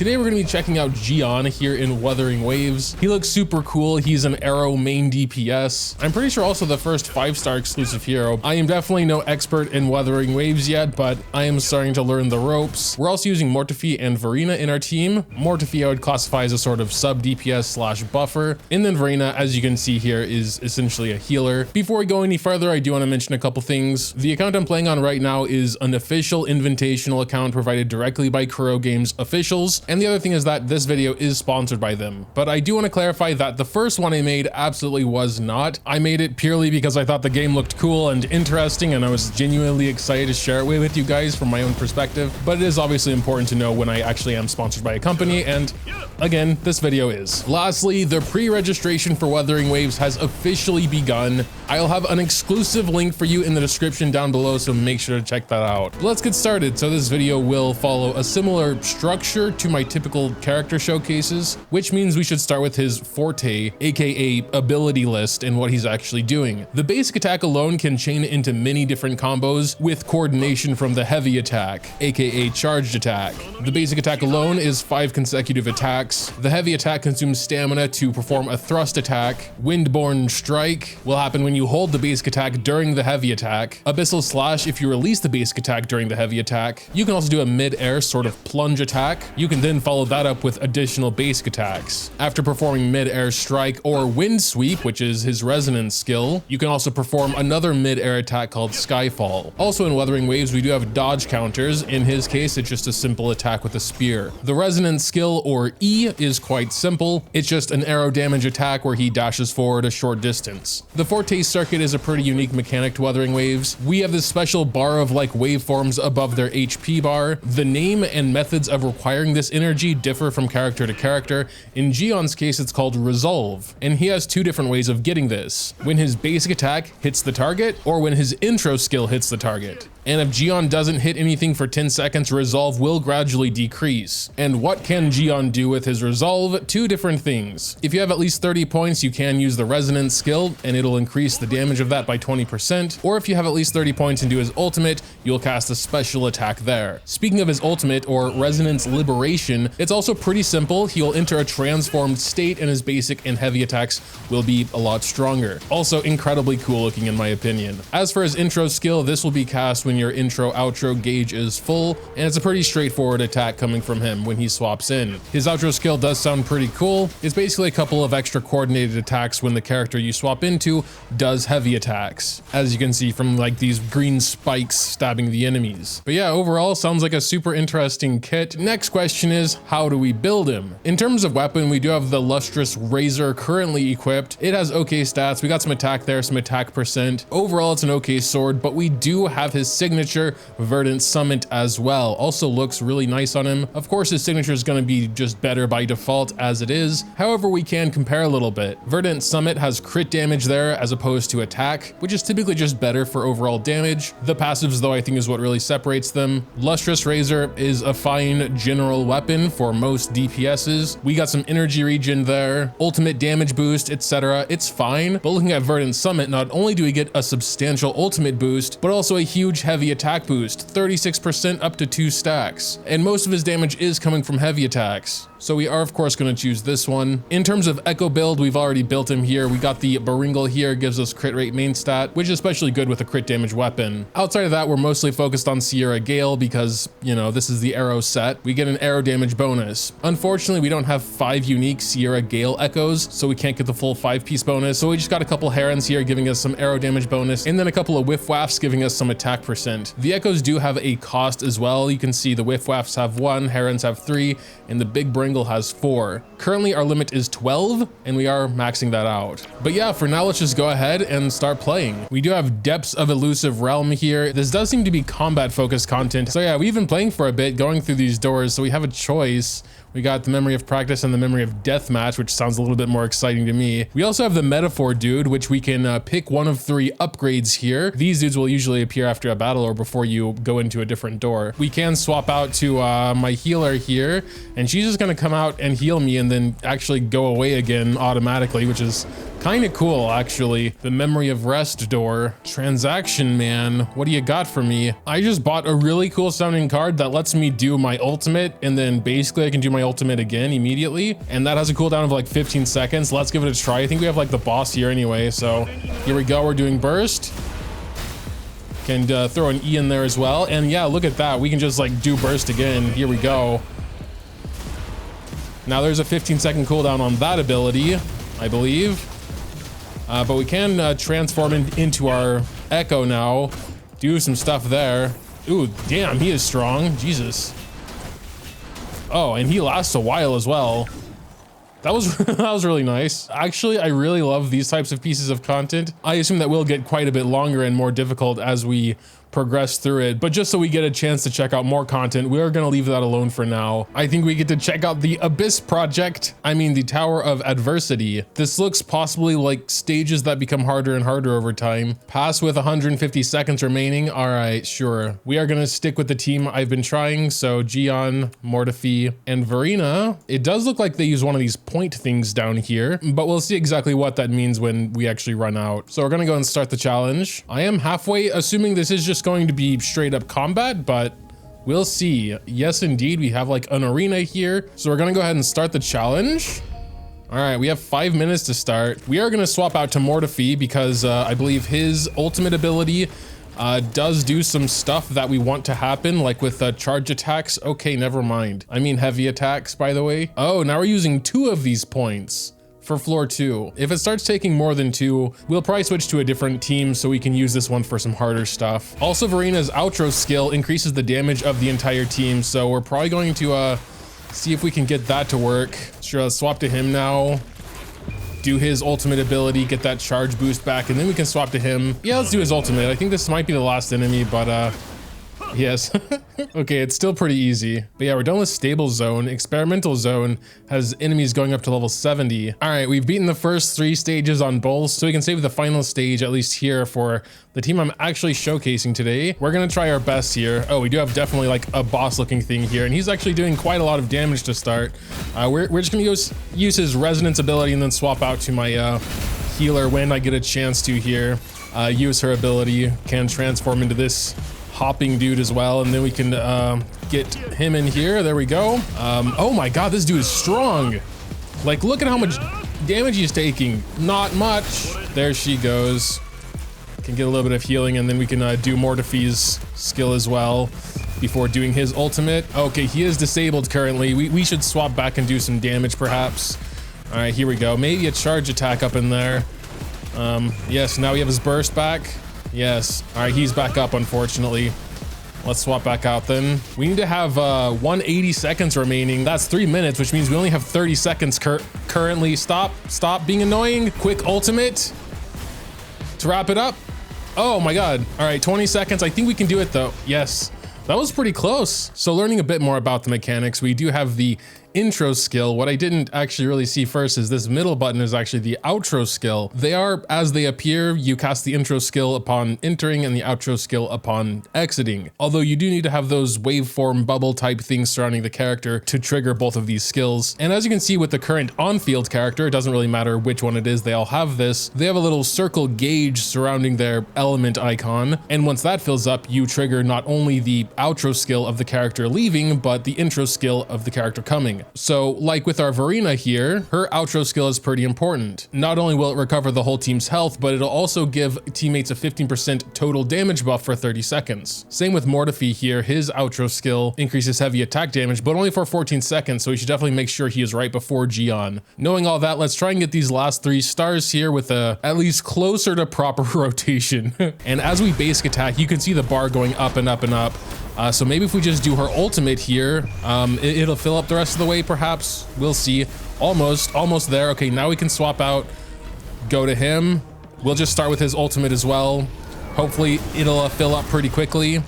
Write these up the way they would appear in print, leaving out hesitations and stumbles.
Today we're going to be checking out Jiyan here in Wuthering Waves. He looks super cool. He's an arrow main DPS. I'm pretty sure also the first 5-star exclusive hero. I am definitely no expert in Wuthering Waves yet, but I am starting to learn the ropes. We're also using Mortifi and Verena in our team. Mortifi I would classify as a sort of sub DPS slash buffer. And then Verena, as you can see here, is essentially a healer. Before we go any further, I do want to mention a couple things. The account I'm playing on right now is an official invitational account provided directly by Kuro Games officials. And the other thing is that this video is sponsored by them. But I do want to clarify that the first one I made absolutely was not. I made it purely because I thought the game looked cool and interesting, and I was genuinely excited to share it with you guys from my own perspective. But it is obviously important to know when I actually am sponsored by a company, and again, this video is. Lastly, the pre-registration for Wuthering Waves has officially begun. I'll have an exclusive link for you in the description down below, so make sure to check that out. Let's get started. So this video will follow a similar structure to my typical character showcases, which means we should start with his Forte, aka ability list, and what he's actually doing. The basic attack alone can chain into many different combos with coordination from the heavy attack, aka charged attack. The basic attack alone is 5 consecutive attacks. The heavy attack consumes stamina to perform a thrust attack. Windborne strike will happen when you hold the basic attack during the heavy attack. Abyssal slash if you release the basic attack during the heavy attack. You can also do a mid-air sort of plunge attack. You can then follow that up with additional basic attacks. After performing mid-air strike or wind sweep, which is his resonance skill, you can also perform another mid-air attack called Skyfall. Also in Wuthering Waves, we do have dodge counters. In his case, it's just a simple attack with a spear. The resonance skill, or E, is quite simple. It's just an arrow damage attack where he dashes forward a short distance. The Forte circuit is a pretty unique mechanic to Wuthering Waves. We have this special bar of like waveforms above their HP bar. The name and methods of requiring this energy differ from character to character. In Jiyan's case, it's called Resolve, and he has 2 different ways of getting this: when his basic attack hits the target, or when his intro skill hits the target. And if Jiyan doesn't hit anything for 10 seconds, Resolve will gradually decrease. And what can Jiyan do with his Resolve? 2 different things. If you have at least 30 points, you can use the Resonance skill, and it'll increase the damage of that by 20%. Or if you have at least 30 points and do his ultimate, you'll cast a special attack there. Speaking of his ultimate, or Resonance Liberation, it's also pretty simple. He'll enter a transformed state, and his basic and heavy attacks will be a lot stronger. Also incredibly cool looking in my opinion. As for his intro skill, this will be cast when your intro-outro gauge is full, and it's a pretty straightforward attack coming from him when he swaps in. His outro skill does sound pretty cool. It's basically a couple of extra coordinated attacks when the character you swap into does heavy attacks, as you can see from like these green spikes stabbing the enemies. But yeah, overall sounds like a super interesting kit. Next question is, how do we build him? In terms of weapon, we do have the Lustrous Razor currently equipped. It has okay stats. We got some attack there, some attack percent. Overall, it's an okay sword, but we do have his signature Verdant Summit as well. Also looks really nice on him. Of course, his signature is going to be just better by default as it is. However, we can compare a little bit. Verdant Summit has crit damage there as opposed to attack, which is typically just better for overall damage. The passives, though, I think is what really separates them. Lustrous Razor is a fine general weapon for most DPSs. We got some energy regen there, ultimate damage boost, etc. It's fine, but looking at Verdant Summit, not only do we get a substantial ultimate boost, but also a huge heavy attack boost, 36% up to 2 stacks. And most of his damage is coming from heavy attacks. So we are of course going to choose this one. In terms of echo build, we've already built him here. We got the Baringle here, gives us crit rate main stat, which is especially good with a crit damage weapon. Outside of that, we're mostly focused on Sierra Gale because, you know, this is the arrow set. We get an arrow damage bonus. Unfortunately, we don't have 5 unique Sierra Gale echoes, so we can't get the full 5-piece bonus. So we just got a couple herons here giving us some arrow damage bonus, and then a couple of whiff wafts giving us some attack percent. The echoes do have a cost as well. You can see the whiff wafts have 1, herons have 3, and the big Baringle has 4. Currently our limit is 12, and we are maxing that out. But yeah, for now let's just go ahead and start playing. We do have Depths of Elusive Realm here. This does seem to be combat focused content. So yeah, we've been playing for a bit, going through these doors, so we have a choice. We got the Memory of Practice and the Memory of Deathmatch, which sounds a little bit more exciting to me. We also have the Metaphor dude, which we can pick one of 3 upgrades here. These dudes will usually appear after a battle battle or before you go into a different door. We can swap out to my healer here, and she's just gonna come out and heal me and then actually go away again automatically, which is kind of cool, actually. The memory of rest door. Transaction man, what do you got for me? I just bought a really cool sounding card that lets me do my ultimate, and then basically I can do my ultimate again immediately, and that has a cooldown of like 15 seconds. Let's give it a try. I think we have like the boss here anyway, so here we go. We're doing burst. Can throw an E in there as well, and yeah, look at that. We can just like do burst again. Here we go. Now there's a 15-second cooldown on that ability, I believe. But we can transform into our Echo now, do some stuff there. Ooh, damn, he is strong, Jesus. Oh, and he lasts a while as well. That was that was really nice. Actually, I really love these types of pieces of content. I assume that will get quite a bit longer and more difficult as we progress through it, but just so we get a chance to check out more content, we are going to leave that alone for now. I think we get to check out the Abyss project. I mean, the Tower of Adversity. This looks possibly like stages that become harder and harder over time. Pass with 150 seconds remaining. All right, sure. We are going to stick with the team I've been trying. So Jiyan, Mortifi, and Verena. It does look like they use one of these point things down here, but we'll see exactly what that means when we actually run out. So we're going to go and start the challenge. I am halfway, assuming this is just going to be straight up combat, but we'll see. Yes, indeed, we have like an arena here. So we're gonna go ahead and start the challenge. All right, we have 5 minutes to start. We are gonna swap out to Mortifi because I believe his ultimate ability does do some stuff that we want to happen, like with charge attacks. Okay, never mind. I mean heavy attacks, by the way. Oh, now we're using 2 of these points for floor 2. If it starts taking more than 2, we'll probably switch to a different team so we can use this one for some harder stuff. Also, Verena's outro skill increases the damage of the entire team, so we're probably going to see if we can get that to work. Sure, let's swap to him now. Do his ultimate ability, get that charge boost back, and then we can swap to him. Yeah, let's do his ultimate. I think this might be the last enemy, but yes. Okay, it's still pretty easy. But yeah, we're done with stable zone. Experimental zone has enemies going up to level 70. All right, we've beaten the first 3 stages on both, so we can save the final stage, at least here, for the team I'm actually showcasing today. We're gonna try our best here. Oh, we do have definitely like a boss looking thing here, and he's actually doing quite a lot of damage to start. We're just gonna use his resonance ability and then swap out to my healer when I get a chance to here. Use her ability, can transform into this hopping dude as well, and then we can get him in here. There we go. Oh my god, this dude is strong. Like, look at how much damage he's taking. Not much. There she goes. Can get a little bit of healing, and then we can do Mortifi's skill as well before doing his ultimate. Okay, he is disabled currently. We should swap back and do some damage perhaps. All right, here we go. Maybe a charge attack up in there. Yes, now we have his burst back. Yes. All right, he's back up, unfortunately. Let's swap back out then. We need to have 180 seconds remaining. That's 3 minutes, which means we only have 30 seconds currently. Stop being annoying. Quick ultimate to wrap it up. Oh my god. All right, 20 seconds. I think we can do it though. Yes. That was pretty close. So learning a bit more about the mechanics, we do have the intro skill. What I didn't actually really see first is this middle button is actually the outro skill. They are as they appear. You cast the intro skill upon entering and the outro skill upon exiting. Although you do need to have those waveform bubble type things surrounding the character to trigger both of these skills. And as you can see with the current on-field character, it doesn't really matter which one it is, they all have this. They have a little circle gauge surrounding their element icon. And once that fills up, you trigger not only the outro skill of the character leaving, but the intro skill of the character coming. So like with our Verena here, her outro skill is pretty important. Not only will it recover the whole team's health, but it'll also give teammates a 15% total damage buff for 30 seconds. Same with Mortifi here, his outro skill increases heavy attack damage, but only for 14 seconds, so we should definitely make sure he is right before Jiyan. Knowing all that, let's try and get these last 3 stars here with at least closer to proper rotation. And as we basic attack, you can see the bar going up and up and up. So maybe if we just do her ultimate here, it'll fill up the rest of the way, perhaps. We'll see. Almost there. Okay, now we can swap out, go to him. We'll just start with his ultimate as well. Hopefully it'll fill up pretty quickly.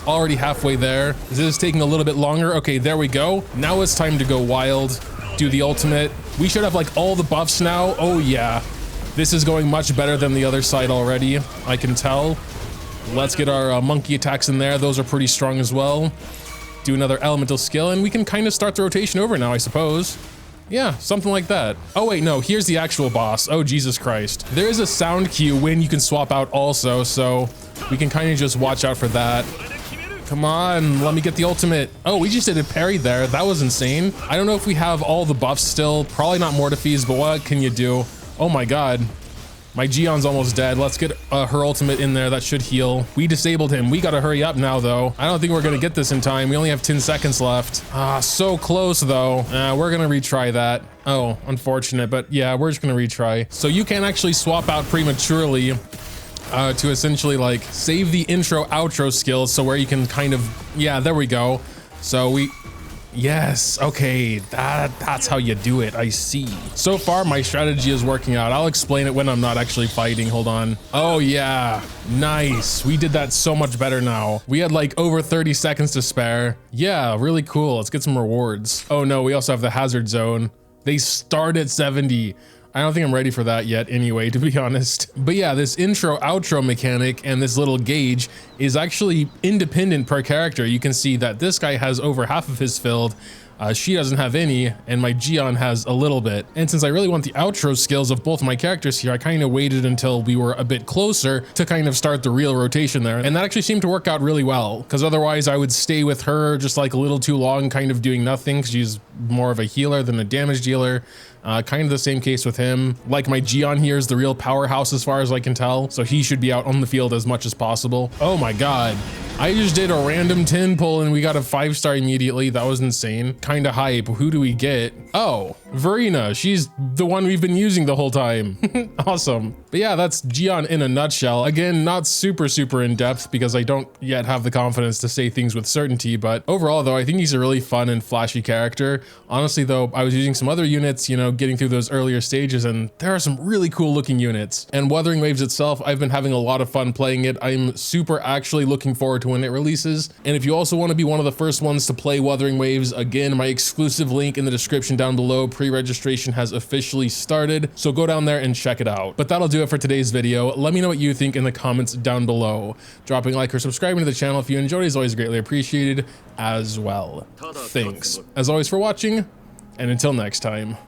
Already halfway there. This is taking a little bit longer. Okay, there we go. Now it's time to go wild. Do the ultimate. We should have like all the buffs now. Oh yeah. This is going much better than the other side already, I can tell. Let's get our monkey attacks in there. Those are pretty strong as well. Do another elemental skill, and we can kind of start the rotation over now, I suppose. Yeah, something like that. Oh wait, no, here's the actual boss. Oh, Jesus Christ. There is a sound cue when you can swap out also, so we can kind of just watch out for that. Come on, let me get the ultimate. Oh, we just did a parry there. That was insane. I don't know if we have all the buffs still. Probably not Mortifees, but what can you do? Oh my God. My Jiyan's almost dead. Let's get her ultimate in there. That should heal. We disabled him. We gotta hurry up now, though. I don't think we're gonna get this in time. We only have 10 seconds left. Ah, so close, though. We're gonna retry that. Oh, unfortunate, but yeah, we're just gonna retry. So you can actually swap out prematurely to essentially like save the intro outro skills. So where you can kind of, yeah, there we go. So yes, okay, that's how you do it, I see. So far, my strategy is working out. I'll explain it when I'm not actually fighting, hold on. Oh yeah, nice. We did that so much better now. We had like over 30 seconds to spare. Yeah, really cool. Let's get some rewards. Oh no, we also have the hazard zone. They start at 70. I don't think I'm ready for that yet anyway, to be honest. But yeah, this intro outro mechanic and this little gauge is actually independent per character. You can see that this guy has over half of his filled. She doesn't have any, and my Jiyan has a little bit. And since I really want the outro skills of both my characters here, I kind of waited until we were a bit closer to kind of start the real rotation there. And that actually seemed to work out really well, because otherwise I would stay with her just like a little too long, kind of doing nothing, because she's more of a healer than a damage dealer. Kind of the same case with him. Like my Jiyan here is the real powerhouse as far as I can tell, so he should be out on the field as much as possible. Oh my God. I just did a random 10 pull and we got a 5-star immediately. That was insane. Kind of hype. Who do we get? Oh, Verena. She's the one we've been using the whole time. Awesome. But yeah, that's Jiyan in a nutshell. Again, not super in depth because I don't yet have the confidence to say things with certainty, but overall though, I think he's a really fun and flashy character. Honestly though, I was using some other units, you know, getting through those earlier stages, and there are some really cool looking units. And Wuthering Waves itself, I've been having a lot of fun playing it. I'm super actually looking forward to when it releases. And if you also want to be one of the first ones to play Wuthering Waves, again, my exclusive link in the description down below. Pre-registration has officially started, so go down there and check it out. But that'll do it for today's video. Let me know what you think in the comments down below. Dropping a like or subscribing to the channel if you enjoyed is always greatly appreciated as well. Thanks as always for watching, and until next time.